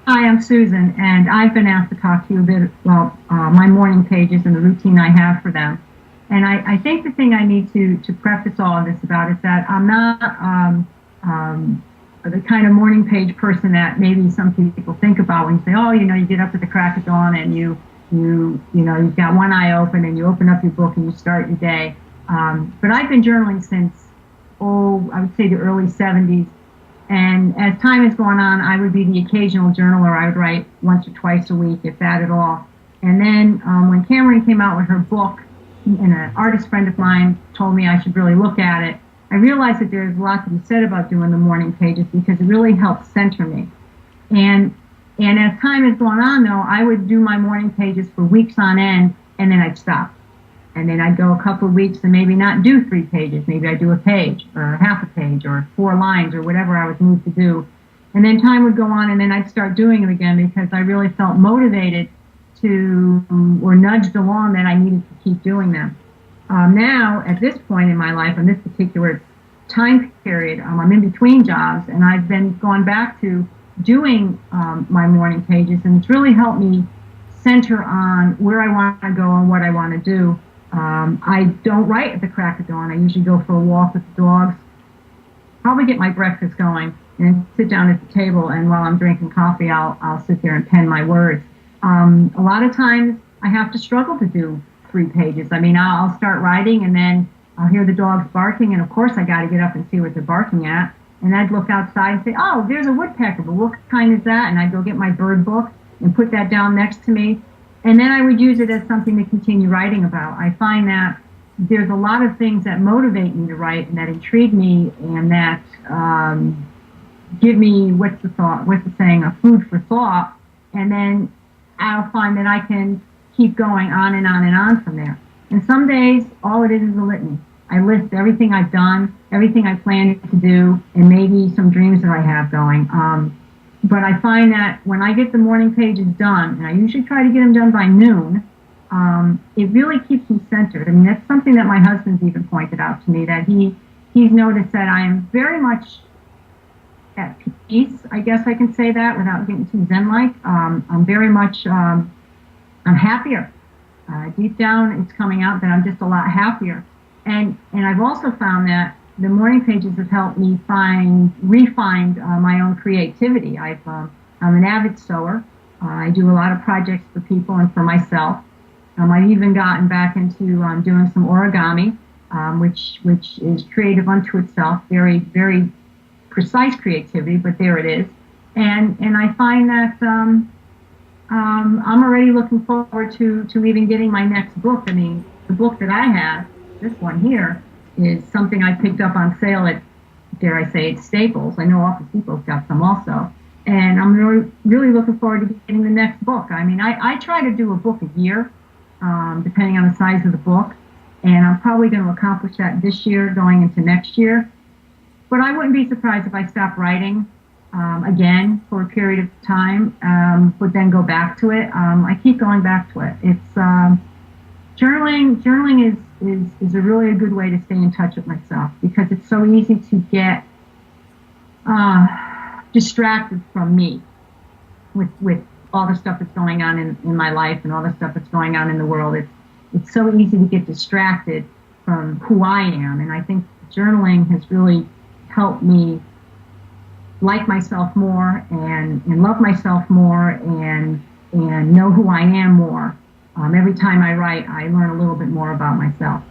Hi, I'm Susan, and I've been asked to talk to you a bit about my morning pages and the routine I have for them. And I think the thing I need to preface all of this about is that I'm not the kind of morning page person that maybe some people think about when you say, oh, you get up at the crack of dawn and you've got one eye open and you open up your book and you start your day. But I've been journaling since, I would say the early 70s. And as time has gone on, I would be the occasional journaler. I would write once or twice a week, if that at all. And then when Cameron came out with her book, and an artist friend of mine told me I should really look at it, I realized that there's a lot to be said about doing the morning pages because it really helps center me. And and as time has gone on, though, I would do my morning pages for weeks on end, and then I'd stop. And then I'd go a couple of weeks and maybe not do 3 pages. Maybe I'd do a page or half a page or 4 lines or whatever I was moved to do. And then time would go on and then I'd start doing it again because I really felt motivated to, or nudged along that I needed to keep doing them. Now, at this point in my life, in this particular time period, I'm in between jobs and I've been gone back to doing my morning pages, and it's really helped me center on where I want to go and what I want to do. I don't write at the crack of dawn. I usually go for a walk with the dogs, probably get my breakfast going, and then sit down at the table. And while I'm drinking coffee, I'll sit there and pen my words. A lot of times, I have to struggle to do 3 pages. I mean, I'll start writing, and then I'll hear the dogs barking, and of course, I got to get up and see what they're barking at. And I'd look outside and say, "Oh, there's a woodpecker. But what kind is that?" And I'd go get my bird book and put that down next to me. And then I would use it as something to continue writing about. I find that there's a lot of things that motivate me to write and that intrigue me and that give me, what's the saying, a food for thought. And then I'll find that I can keep going on and on and on from there. And some days, all it is a litany. I list everything I've done, everything I plan to do, and maybe some dreams that I have going. But I find that when I get the morning pages done, and I usually try to get them done by noon, it really keeps me centered. I mean, that's something that my husband's even pointed out to me, that he's noticed that I am very much at peace, I guess I can say that without getting too zen-like. I'm very much, I'm happier. Deep down, it's coming out that I'm just a lot happier. And I've also found that the morning pages have helped me refine my own creativity. I'm an avid sewer. I do a lot of projects for people and for myself. I've even gotten back into doing some origami, which is creative unto itself, very, very precise creativity, but there it is. And I find that I'm already looking forward to even getting my next book. I mean, the book that I have, this one here, is something I picked up on sale at, dare I say, at Staples. I know Office Depot's got some also. And I'm really, really looking forward to getting the next book. I mean, I try to do a book a year, depending on the size of the book. And I'm probably going to accomplish that this year, going into next year. But I wouldn't be surprised if I stopped writing again for a period of time, but then go back to it. I keep going back to it. It's journaling is a really a good way to stay in touch with myself because it's so easy to get distracted from me with all the stuff that's going on in my life and all the stuff that's going on in the world. It's so easy to get distracted from who I am, and I think journaling has really helped me like myself more and love myself more and know who I am more. Every time I write, I learn a little bit more about myself.